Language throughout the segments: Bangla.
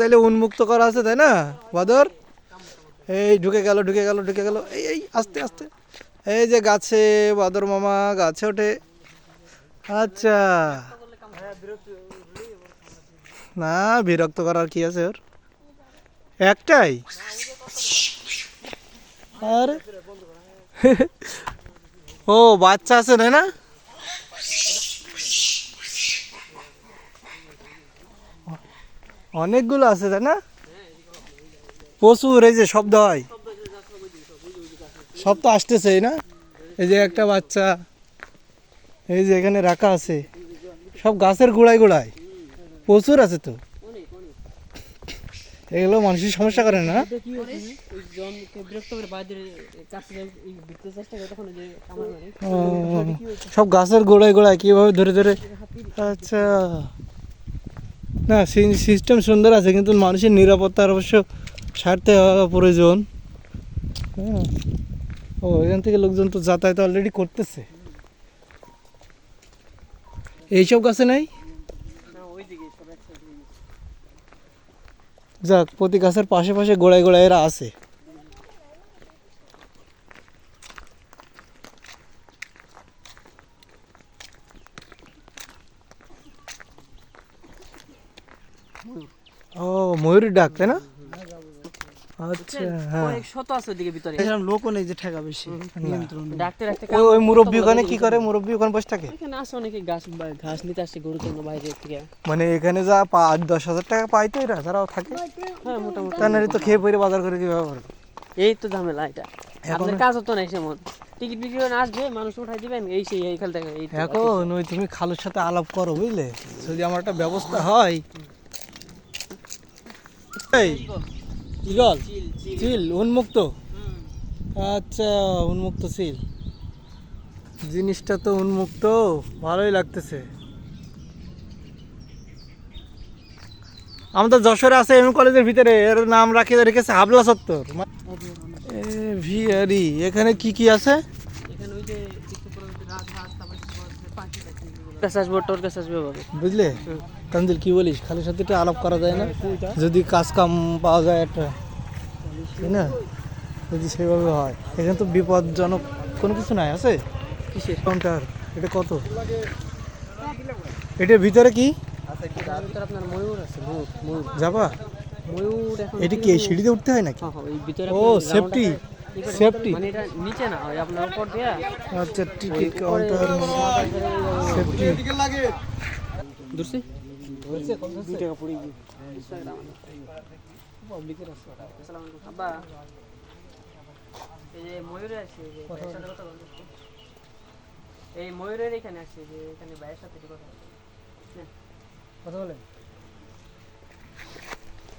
তাইলে উন্মুক্ত করা আছে তাই না বাদর? এই ঢুকে গেল ঢুকে গেল ঢুকে গেল, এই এই আস্তে আস্তে। এই যে গাছে বাদর মামা গাছে ওঠে। আচ্ছা, না বিরক্ত করার কি আছে ওর, একটাই। আরে ও বাচ্চা আছে তাই না? অনেকগুলো আছে তাই না? প্রচুর, এই যে শব্দ হয়, সব তো আসতেছে না। এই যে একটা বাচ্চা, এই যে এখানে রাখা আছে, সব গাছের গোড়ায় গোড়ায় প্রচুর আছে তো। এগুলো মানুষের সমস্যা করে না? ও, সব গাছের গোড়ায় গোড়ায় কিভাবে ধরে ধরে। আচ্ছা, না সিস্টেম সুন্দর আছে, কিন্তু মানুষের নিরাপত্তার অবশ্য স্বার্থে প্রয়োজন। হ্যাঁ, ও এখান থেকে লোকজন তো যাতায়াত অলরেডি করতেছে। এইসব গাছে নাই? যাক, প্রতি গাছের পাশে পাশে গোড়ায় গোড়ায় এরা আছে। ও ময়ূরের ডাক তাই না? আচ্ছা, হ্যাঁ, লোকও নেই যে ঠেকা বেশি। ওই মুরব্বী ওখানে কি করে? মুরব্বী ওখানে বসে থাকে ঘাস নিতে আসছে গরুর জন্য বাইরে থেকে। মানে এখানে যা 5-10 হাজার টাকা পাই তো এরা, তারাও থাকে। হ্যাঁ, মোটামুটি তা নাহলে তো খেয়ে পরে বাজার করে কিভাবে পারবে? এই তো ঝামেলা এটা। আপনার কাজ হতো না সেমন, টিকিট বিক্রি করে আসবে, মানুষ উঠাই দিবেন, এই সেই এই খেলতে। এখন ওই তুমি খালুর সাথে আলাপ করো বুঝলে, যদি আমার একটা ব্যবস্থা হয়। এই ইগল চিল উন্মুক্ত, আচ্ছা উন্মুক্ত চিল, জিনিসটা তো উন্মুক্ত, ভালোই লাগতেছে। আমাদের যশোরে আছে এম কলেজের ভিতরে, এর নাম রেখেছে হাবলা চত্বর। ভিআরি, এখানে কি কি আছে? বুঝলে তানজিল, কি বলিস, খালির সাথে একটু আলাপ করা যায় না? যদি কাজ কাম পাওয়া যায় একটা, তাই না? যদি সেভাবে হয়। এখানে তো বিপদজনক কোনো কিছু নাই, আছে কিসের কাউন্টার? এটা কত? এটার ভিতরে কি আপনার ময়ূর আছে, ময়ূর যাবা? ময়ূর এখন এটা কি এই সিঁড়িতে উঠতে হয় নাকি? এই ভিতরে ও সেফটি, সেফটি। মানে এটা নিচে না, ওই আপনার উপর দিয়া। আচ্ছা, টিকিট কাউন্টার সেফটি। দূরছে হয়েছে কত হচ্ছে? 2 টাকা পড়ে গিয়ে পাবলিকের আছে। আসসালামু আলাইকুম আব্বা, এই যে ময়ূরে আছে, যে ভাইয়ের সাথে কথা বলতে, এই ময়ূরের এখানে আছে, যে এখানে ভাইয়ের সাথে কথা বলতে। কথা বলেন।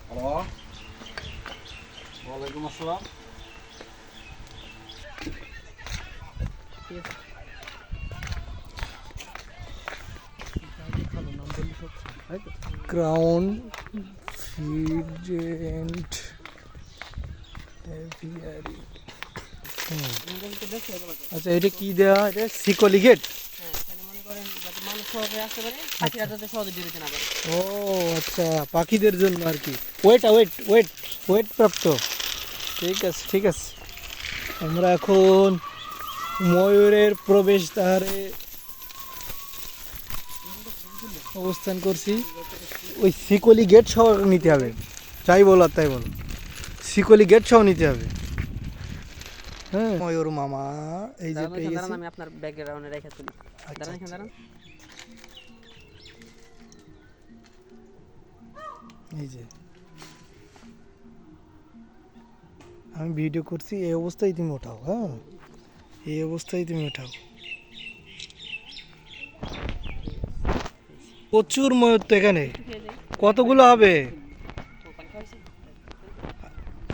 হ্যালো, ওয়ালাইকুম আসসালাম। Ground feed and aviary. আচ্ছা, এটা কি দেওয়া? এটা সিকলি গেট। হ্যাঁ, এখানে মনে করেন যাতে মানুষ সহজে আসতে পারে, পাখিরা যাতে সহজে বেরোতে না পারে। ও আচ্ছা, পাখিদের জন্য আর কি। ওয়েট ওয়েট ওয়েট ওয়েট প্রাপ্ত। ঠিক আছে ঠিক আছে, আমরা এখন ময়ূরের প্রবেশদ্বারে অবস্থান করছি। ওই সিকলি গেট সহ নিতে হবে, যাই বল আর তাই বল, সিকলি গেট সহ নিতে হবে। হ্যাঁ, ময়ূর মামা এই যে পেয়ে গেছি। আমি আপনার ব্যাকগ্রাউন্ডে রেখে তুলি। দাঁড়ান এখানে, দাঁড়ান। এই যে আমি ভিডিও করছি, এই অবস্থায় তুমি ওঠাও। হ্যাঁ, এই অবস্থায় তুমি ওঠাও। প্রচুর ময়ূর তো এখানে, কতগুলো হবে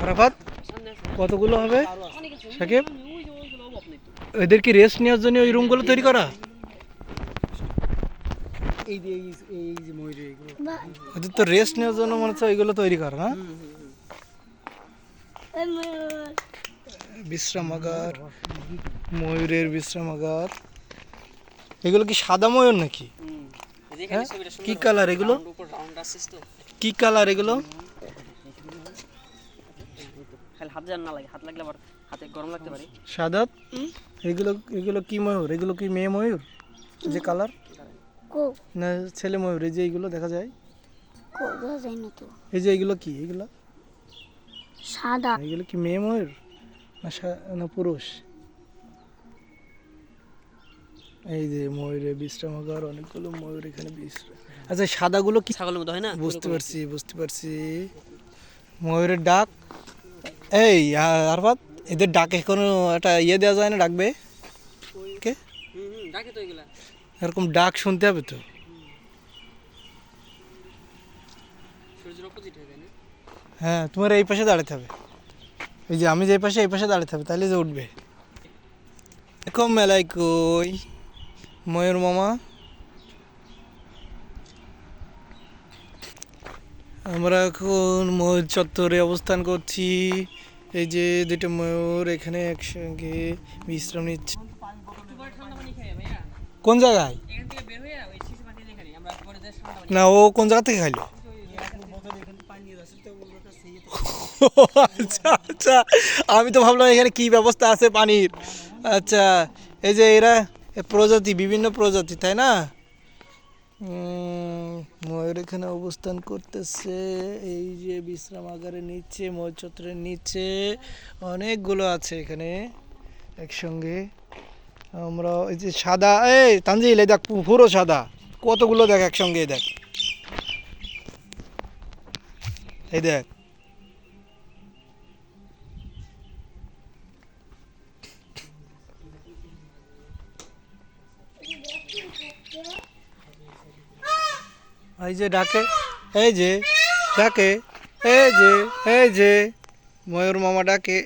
আরাফাত? কতগুলো হবে সাকিব? এদের কি রেস্ট নেওয়ার জন্য ওই রুমগুলো তৈরি করা? এই যে এই যে ময়ূর, এইগুলো এদের তো রেস্ট নেওয়ার জন্য মনে হচ্ছে ওইগুলো তৈরি করা না? বিশ্রামাগার, ময়ূরের বিশ্রামাগার। এগুলো কি সাদা ময়ূর নাকি? কি কালার এগুলো? কি কালার এগুলো? হাত যেন না লাগে, হাত লাগলে আবার হাতে গরম লাগতে পারে। সাদাত, এগুলো এগুলো কি ময়ূর? এগুলো কি মেয়ে ময়ূর যে কালার, কো না ছেলে ময়ূর? এই যে এইগুলো দেখা যায়, কো দেখা যায় না তো। এই যে এগুলো কি? এগুলো সাদা এগুলো কি মেয়ে ময়ূর না না পুরুষ? এই যে ময়ূরের বিশ্রামাগার, অনেকগুলো ময়ূর এখানে বিশ্রাম। আচ্ছা সাদাগুলো কি? ছাগলের মতো হয় না? বুঝতে পারছি বুঝতে পারছি, ময়ূরের ডাক। এই আরফাত, এদের ডাকে কোনো একটা ইয়ে দেওয়া যায় না, ডাকবে কে? ডাকে তো এগুলা। এরকম ডাক শুনতে হবে তো। সূর্যের অপোজিট হয়ে যায় না? হ্যাঁ, তোমার এই পাশে দাঁড়াতে হবে। এই যে আমি যে পাশে, এই পাশে দাঁড়াতে হবে, তাহলে যে উঠবে। এরকম মেলায় কই ময়ূর মামা। আমরা এখন ময়ূর চত্বরে অবস্থান করছি। এই যে দুটো ময়ূর এখানে একসঙ্গে বিশ্রাম নিচ্ছে। দুবার ঠান্ডা পানি খাই ভাইয়া, কোন জায়গায়? এখান থেকে বের হয়ে ওই শিশু পানি যেখানে আমরা পরে যে ঠান্ডা পানি। না, ও কোন জায়গা থেকে খাইলো? আচ্ছা আচ্ছা, আমি তো ভাবলাম এখানে কি ব্যবস্থা আছে পানির। আচ্ছা, এই যে এরা প্রজাতি, বিভিন্ন প্রজাতি, তাই না? ময়ূর এখানে অবস্থান করতেছে। এই যে বিশ্রামাগারের নিচে, ময়ূর চত্বরের নিচে অনেকগুলো আছে এখানে একসঙ্গে। আমরা এই যে সাদা, এই তানজিল, এই দেখ পুরো সাদা, কতগুলো দেখ একসঙ্গে, এই দেখ, এই দেখ। এই যে ডাকে, এই যে ডাকে, এই যে, এই যে ময়ূর মামা ডাকে।